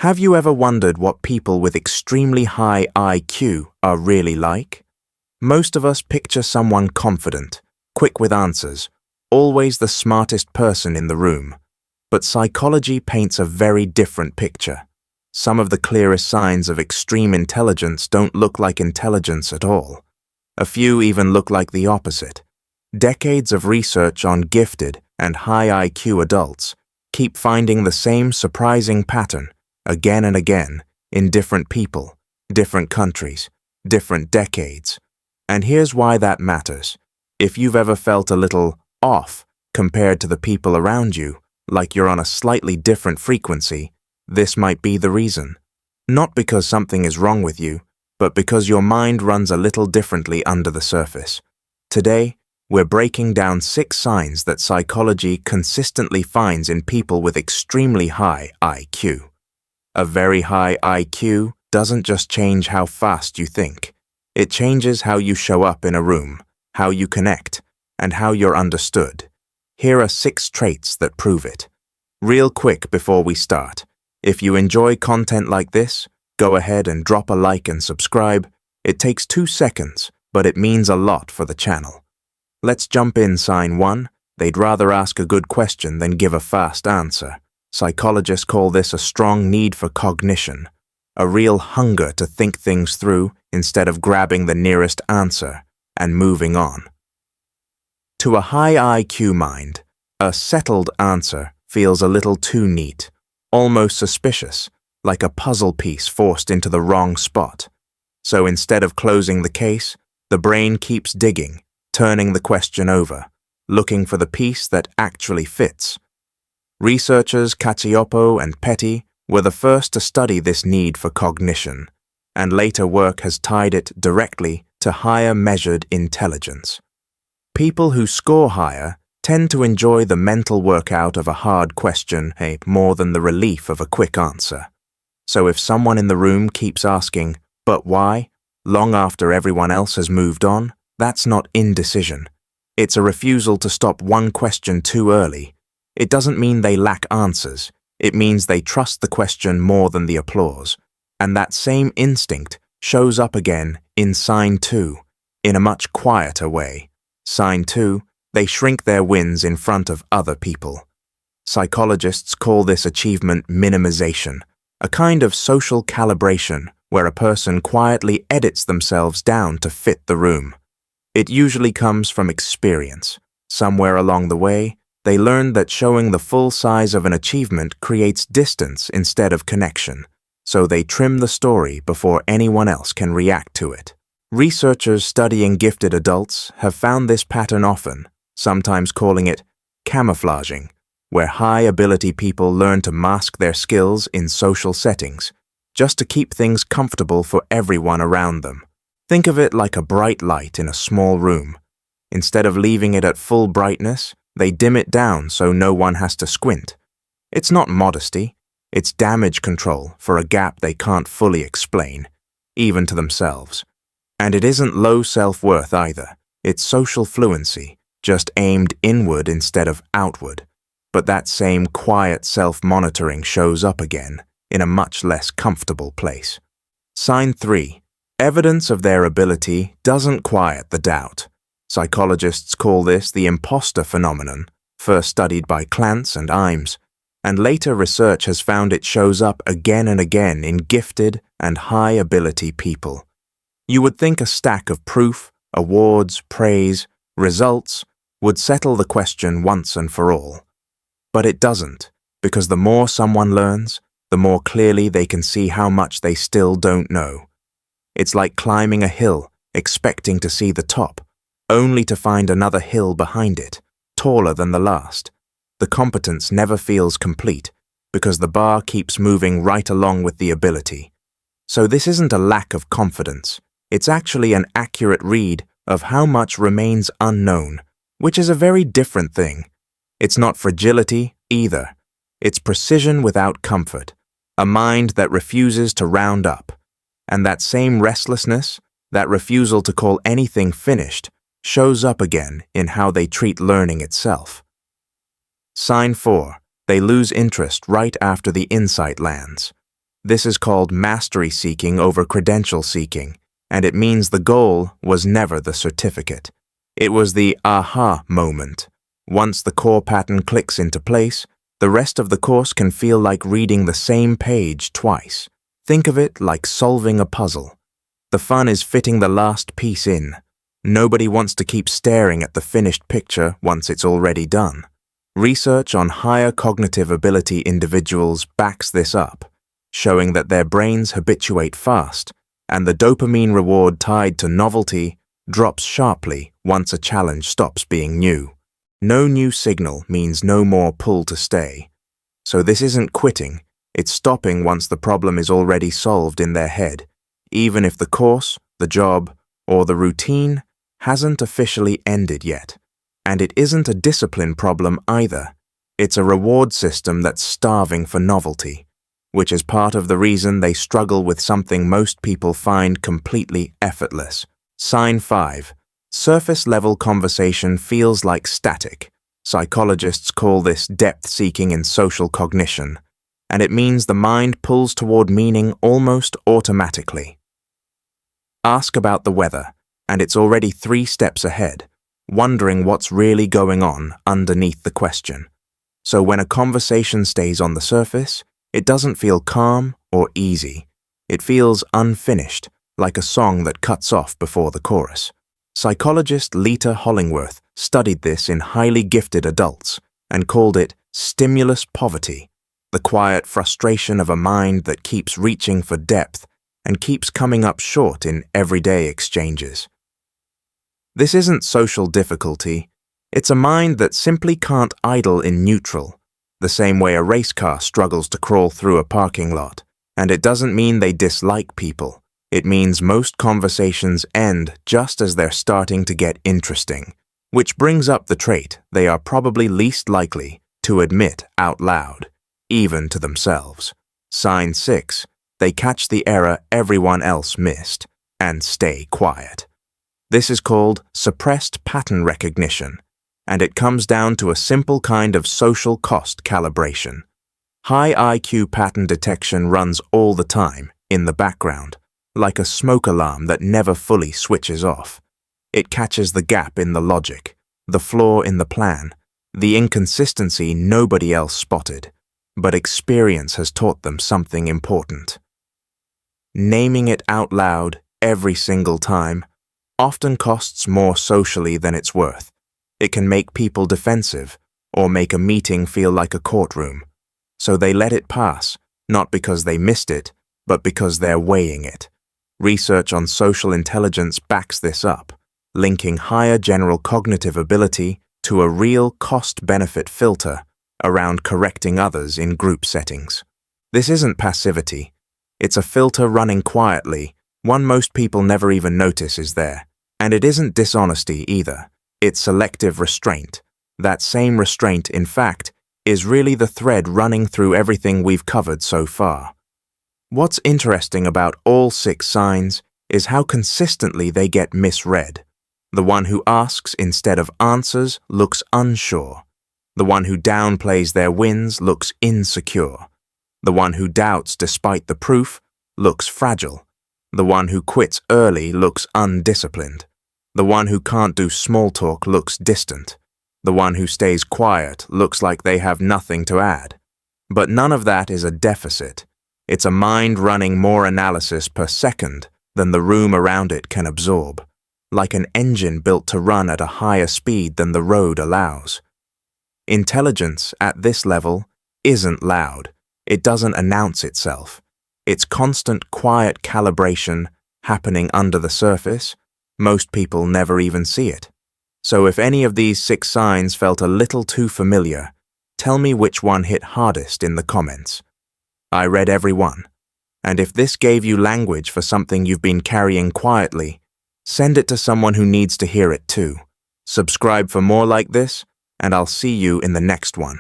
Have you ever wondered what people with extremely high IQ are really like? Most of us picture someone confident, quick with answers, always the smartest person in the room. But psychology paints a very different picture. Some of the clearest signs of extreme intelligence don't look like intelligence at all. A few even look like the opposite. Decades of research on gifted and high IQ adults keep finding the same surprising pattern again and again in different people, different countries, different decades. And here's why that matters. If you've ever felt a little off compared to the people around you, like you're on a slightly different frequency, this might be the reason. Not because something is wrong with you, but because your mind runs a little differently under the surface. Today, we're breaking down 6 signs that psychology consistently finds in people with extremely high IQ. A very high IQ doesn't just change how fast you think. It changes how you show up in a room, how you connect, and how you're understood. Here are 6 traits that prove it. Real quick before we start, if you enjoy content like this, go ahead and drop a like and subscribe. It takes 2 seconds, but it means a lot for the channel. Let's jump in. Sign 1. They'd rather ask a good question than give a fast answer. Psychologists call this a strong need for cognition, a real hunger to think things through instead of grabbing the nearest answer and moving on. To a high IQ mind, a settled answer feels a little too neat, almost suspicious, like a puzzle piece forced into the wrong spot. So instead of closing the case, the brain keeps digging, turning the question over, looking for the piece that actually fits. Researchers Cacioppo and Petty were the first to study this need for cognition, and later work has tied it directly to higher measured intelligence. People who score higher tend to enjoy the mental workout of a hard question more than the relief of a quick answer. So if someone in the room keeps asking, "But why?" long after everyone else has moved on, that's not indecision. It's a refusal to stop one question too early. It doesn't mean they lack answers. It means they trust the question more than the applause. And that same instinct shows up again in sign 2, in a much quieter way. Sign 2, they shrink their wins in front of other people. Psychologists call this achievement minimization, a kind of social calibration where a person quietly edits themselves down to fit the room. It usually comes from experience. Somewhere along the way, they learned that showing the full size of an achievement creates distance instead of connection, so they trim the story before anyone else can react to it. Researchers studying gifted adults have found this pattern often, sometimes calling it camouflaging, where high-ability people learn to mask their skills in social settings, just to keep things comfortable for everyone around them. Think of it like a bright light in a small room. Instead of leaving it at full brightness, they dim it down so no one has to squint. It's not modesty, it's damage control for a gap they can't fully explain, even to themselves. And it isn't low self-worth either, it's social fluency, just aimed inward instead of outward. But that same quiet self-monitoring shows up again, in a much less comfortable place. Sign 3. Evidence of their ability doesn't quiet the doubt. Psychologists call this the impostor phenomenon, first studied by Clance and Imes, and later research has found it shows up again and again in gifted and high-ability people. You would think a stack of proof, awards, praise, results would settle the question once and for all. But it doesn't, because the more someone learns, the more clearly they can see how much they still don't know. It's like climbing a hill, expecting to see the top, only to find another hill behind it, taller than the last. The competence never feels complete, because the bar keeps moving right along with the ability. So this isn't a lack of confidence, it's actually an accurate read of how much remains unknown, which is a very different thing. It's not fragility either, it's precision without comfort, a mind that refuses to round up. And that same restlessness, that refusal to call anything finished, shows up again in how they treat learning itself. Sign 4. They lose interest right after the insight lands. This is called mastery seeking over credential seeking, and it means the goal was never the certificate. It was the aha moment. Once the core pattern clicks into place, the rest of the course can feel like reading the same page twice. Think of it like solving a puzzle. The fun is fitting the last piece in. Nobody wants to keep staring at the finished picture once it's already done. Research on higher cognitive ability individuals backs this up, showing that their brains habituate fast, and the dopamine reward tied to novelty drops sharply once a challenge stops being new. No new signal means no more pull to stay. So this isn't quitting, it's stopping once the problem is already solved in their head, even if the course, the job, or the routine hasn't officially ended yet. And it isn't a discipline problem either. It's a reward system that's starving for novelty, which is part of the reason they struggle with something most people find completely effortless. Sign 5. Surface-level conversation feels like static. Psychologists call this depth-seeking in social cognition, and it means the mind pulls toward meaning almost automatically. Ask about the weather, and it's already 3 steps ahead, wondering what's really going on underneath the question. So when a conversation stays on the surface, it doesn't feel calm or easy. It feels unfinished, like a song that cuts off before the chorus. Psychologist Leta Hollingworth studied this in highly gifted adults and called it stimulus poverty, the quiet frustration of a mind that keeps reaching for depth and keeps coming up short in everyday exchanges. This isn't social difficulty, it's a mind that simply can't idle in neutral, the same way a race car struggles to crawl through a parking lot. And it doesn't mean they dislike people. It means most conversations end just as they're starting to get interesting, which brings up the trait they are probably least likely to admit out loud, even to themselves. Sign 6. They catch the error everyone else missed and stay quiet. This is called suppressed pattern recognition, and it comes down to a simple kind of social cost calibration. High IQ pattern detection runs all the time, in the background, like a smoke alarm that never fully switches off. It catches the gap in the logic, the flaw in the plan, the inconsistency nobody else spotted, but experience has taught them something important. Naming it out loud every single time often costs more socially than it's worth. It can make people defensive or make a meeting feel like a courtroom. So they let it pass, not because they missed it, but because they're weighing it. Research on social intelligence backs this up, linking higher general cognitive ability to a real cost-benefit filter around correcting others in group settings. This isn't passivity. It's a filter running quietly, one most people never even notice is there. And it isn't dishonesty either. It's selective restraint. That same restraint, in fact, is really the thread running through everything we've covered so far. What's interesting about all 6 signs is how consistently they get misread. The one who asks instead of answers looks unsure. The one who downplays their wins looks insecure. The one who doubts despite the proof looks fragile. The one who quits early looks undisciplined. The one who can't do small talk looks distant. The one who stays quiet looks like they have nothing to add. But none of that is a deficit. It's a mind running more analysis per second than the room around it can absorb, like an engine built to run at a higher speed than the road allows. Intelligence at this level isn't loud. It doesn't announce itself. It's constant quiet calibration happening under the surface. Most people never even see it. So if any of these 6 signs felt a little too familiar, tell me which one hit hardest in the comments. I read every one. And if this gave you language for something you've been carrying quietly, send it to someone who needs to hear it too. Subscribe for more like this, and I'll see you in the next one.